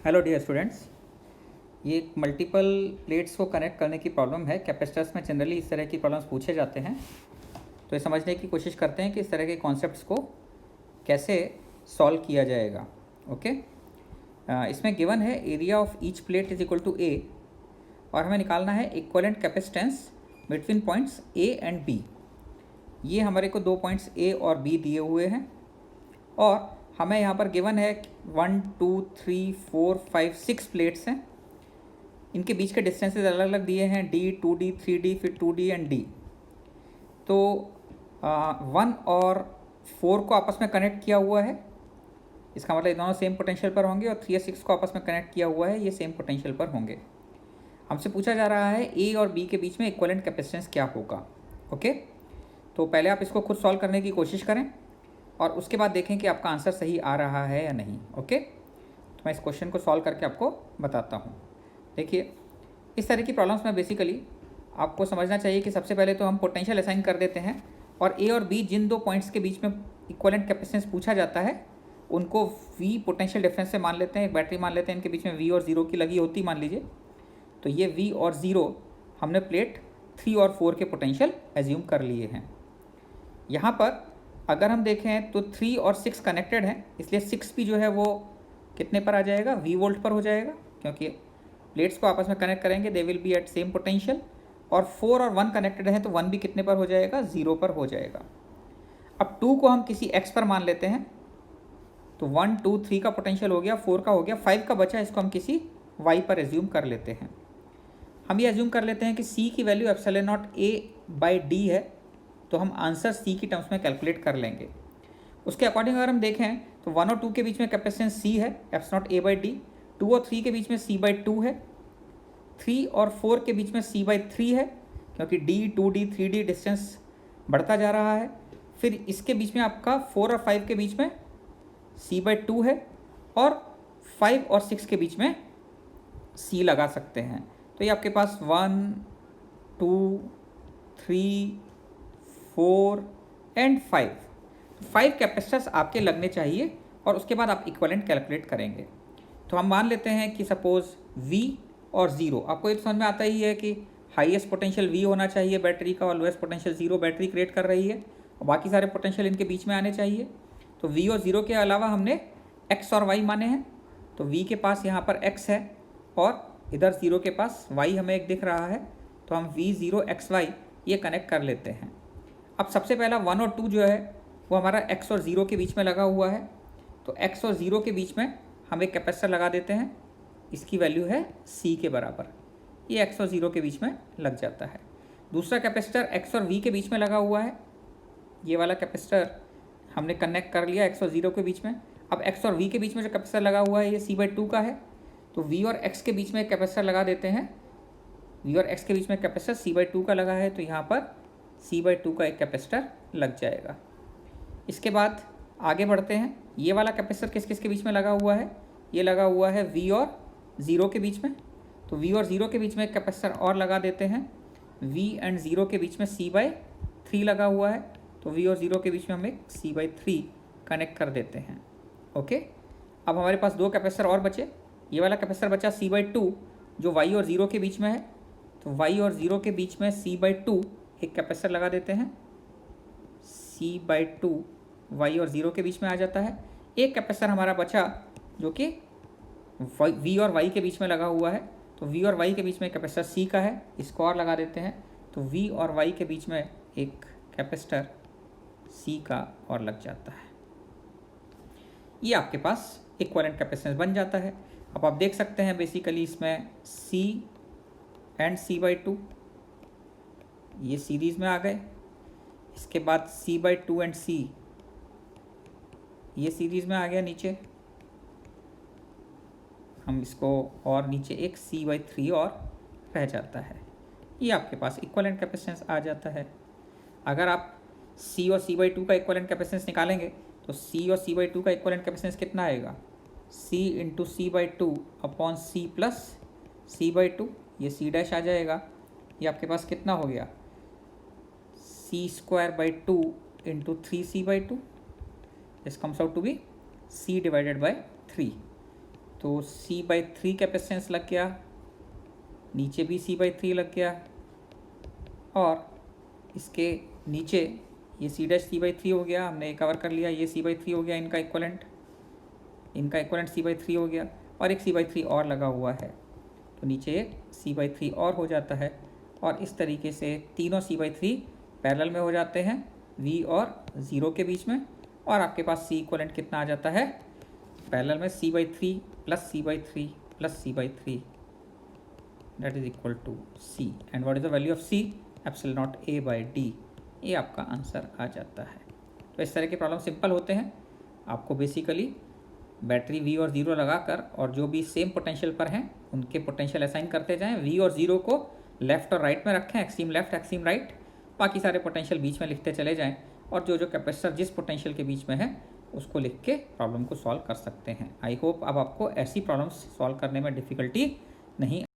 Hello dear students, ये एक multiple plates को कनेक्ट करने की प्रॉब्लम है। कैपेसिटर्स में जनरली इस तरह की प्रॉब्लम्स पूछे जाते हैं, तो ये समझने की कोशिश करते हैं कि इस तरह के कॉन्सेप्ट्स को कैसे सॉल्व किया जाएगा। ओके, इसमें गिवन है area of each plate is equal to A और हमें निकालना है equivalent capacitance between points A and B. ये हमारे को दो पॉइंट्स ए और बी दिए हुए हैं और हमें यहाँ पर गिवन है 1 2 3 4 5 6 प्लेट्स हैं। इनके बीच के डिस्टेंसेस अलग अलग दिए हैं, D 2D 3D फिर 2D एंड D। तो 1 और 4 को आपस में कनेक्ट किया हुआ है, इसका मतलब ये दोनों सेम पोटेंशियल पर होंगे, और 3 और 6 को आपस में कनेक्ट किया हुआ है, ये सेम पोटेंशियल पर होंगे। हमसे पूछा जा रहा है ए और बी के बीच में इक्विवेलेंट कैपेसिटेंस क्या होगा। ओके, तो पहले आप इसको खुद सॉल्व करने की कोशिश करें और उसके बाद देखें कि आपका आंसर सही आ रहा है या नहीं। ओके, तो मैं इस क्वेश्चन को सॉल्व करके आपको बताता हूँ। देखिए, इस तरह की प्रॉब्लम्स में बेसिकली आपको समझना चाहिए कि सबसे पहले तो हम पोटेंशियल असाइन कर देते हैं और ए और बी जिन दो पॉइंट्स के बीच में इक्विवेलेंट कैपेसिटेंस पूछा जाता है उनको वी पोटेंशियल डिफरेंस से मान लेते हैं। एक बैटरी मान लेते हैं, इनके बीच में वी और ज़ीरो की लगी होती मान लीजिए, तो ये वी और ज़ीरो हमने प्लेट 3 और 4 के पोटेंशियल एज्यूम कर लिए हैं। यहाँ पर अगर हम देखें तो 3 और 6 कनेक्टेड हैं, इसलिए 6 भी जो है वो कितने पर आ जाएगा, वी वोल्ट पर हो जाएगा, क्योंकि प्लेट्स को आपस में कनेक्ट करेंगे they will be at same potential. और 4 और 1 कनेक्टेड है तो 1 भी कितने पर हो जाएगा, 0 पर हो जाएगा। अब 2 को हम किसी x पर मान लेते हैं, तो 1 2 3 का पोटेंशियल हो गया, 4 का हो गया, 5 का बचा, इसको हम किसी y पर एज्यूम कर लेते हैं। हम ये एज्यूम कर लेते हैं कि c की value epsilon not a by D है, तो हम आंसर c की टर्म्स में कैलकुलेट कर लेंगे। उसके अकॉर्डिंग अगर हम देखें तो 1 और 2 के बीच में कैपेसिटेंस c है, epsilon not a by D. 2 और 3 के बीच में c बाई 2 है। 3 और 4 के बीच में c बाई 3 है, क्योंकि d 2d 3d डिस्टेंस बढ़ता जा रहा है। फिर इसके बीच में आपका 4 और 5 के बीच में c बाई 2 है, और 5 और 6 के बीच में c लगा सकते हैं। तो ये आपके पास 1 2 3 4 एंड 5 कैपेसिटर्स आपके लगने चाहिए और उसके बाद आप इक्विवेलेंट कैलकुलेट करेंगे। तो हम मान लेते हैं कि सपोज V और 0, आपको ये तो समझ में आता ही है कि हाईएस्ट पोटेंशियल V होना चाहिए बैटरी का और लोएस्ट पोटेंशियल 0 बैटरी क्रिएट कर रही है, और बाकी सारे पोटेंशियल इनके बीच में आने चाहिए। तो V और 0 के अलावा हमने X और Y माने हैं, तो V के पास यहाँ पर X है और इधर 0 के पास Y हमें एक दिख रहा है, तो हम V0 XY ये कनेक्ट कर लेते हैं। अब सबसे पहला 1 और 2 जो है वो हमारा x और 0 के बीच में लगा हुआ है, तो x और 0 के बीच में हम एक कैपेसिटर लगा देते हैं, इसकी वैल्यू है c के बराबर, ये x और 0 के बीच में लग जाता है। दूसरा कैपेसिटर x और v के बीच में लगा हुआ है, ये वाला कैपेसिटर हमने कनेक्ट कर लिया x और 0 के बीच में। अब x और v के बीच में जो कैपेसिटर लगा हुआ है ये c बाई 2 का है, तो v और x के बीच में एक कैपेसिटर लगा देते हैं। v और x के बीच में कैपेसिटर c बाई 2 का लगा है, तो यहाँ पर c बाई 2 का एक कैपेसिटर लग जाएगा। इसके बाद आगे बढ़ते हैं, ये वाला कैपेसिटर किस किस के बीच में लगा हुआ है, ये लगा हुआ है v और 0 के बीच में, तो v और 0 के बीच में एक कैपेसिटर और लगा देते हैं। v एंड 0 के बीच में c बाई 3 लगा हुआ है, तो v और 0 के बीच में हम एक c बाई 3 कनेक्ट कर देते हैं। ओके, अब हमारे पास दो कैपेसिटर और बचे, ये वाला कैपेसिटर बचा c बाई 2 जो y और 0 के बीच में है, तो y और 0 के बीच में c बाई 2 एक कैपेसिटर लगा देते हैं, c बाई 2 y और 0 के बीच में आ जाता है। एक कैपेसिटर हमारा बचा जो कि v और y के बीच में लगा हुआ है, तो v और y के बीच में कैपेसिटर c का है, इसको और लगा देते हैं, तो v और y के बीच में एक कैपेसिटर c का और लग जाता है। ये आपके पास इक्विवेलेंट कैपेसिटेंस बन जाता है। अब आप देख सकते हैं बेसिकली इसमें c एंड c बाई 2 ये सीरीज़ में आ गए, इसके बाद c बाई 2 एंड c ये सीरीज़ में आ गया नीचे, हम इसको और नीचे एक c बाई 3 और रह जाता है। ये आपके पास इक्विवेलेंट कैपेसिटेंस आ जाता है। अगर आप c और c बाई 2 का इक्विवेलेंट कैपेसिटेंस निकालेंगे तो c और c बाई 2 का इक्विवेलेंट कैपेसिटेंस कितना आएगा, c into C by 2 upon c plus c by 2, ये c डैश आ जाएगा। ये आपके पास कितना हो गया, c square by 2 into 3c by 2, this comes out to be c divided by 3। तो C/3 कैपेसिटेंस लग गया, नीचे भी C/3 लग गया, और इसके नीचे ये C'/3 हो गया, हमने कवर कर लिया, ये C/3 हो गया, इनका इक्वलेंट C/3 हो गया, और एक C/3 और लगा हुआ है, तो नीचे एक C/3 और हो जाता है। और इस तरीके से तीनों C/3 पैरेलल में हो जाते हैं V और 0 के बीच में, और आपके पास C इक्वलेंट कितना आ जाता है पैरेलल में C/3 plus C/3 plus C/3, that is equal to C। And what is the value of C? Epsilon naught A/D। ये आपका आंसर आ जाता है। तो इस तरह के प्रॉब्लम सिंपल होते हैं। आपको बेसिकली बैटरी V और 0 लगाकर और जो भी सेम पोटेंशियल पर हैं उनके पोटेंशियल असाइन करते जाएं। V और 0 को लेफ्ट और राइट में रखें, एक्सट्रीम लेफ्ट एक्सट्रीम राइट, बाकी सारे पोटेंशियल बीच में लिखते चले जाएं, और जो जो कैपेसिटर जिस पोटेंशियल के बीच में है उसको लिख के प्रॉब्लम को सॉल्व कर सकते हैं। आई होप अब आपको ऐसी प्रॉब्लम्स सॉल्व करने में डिफ़िकल्टी नहीं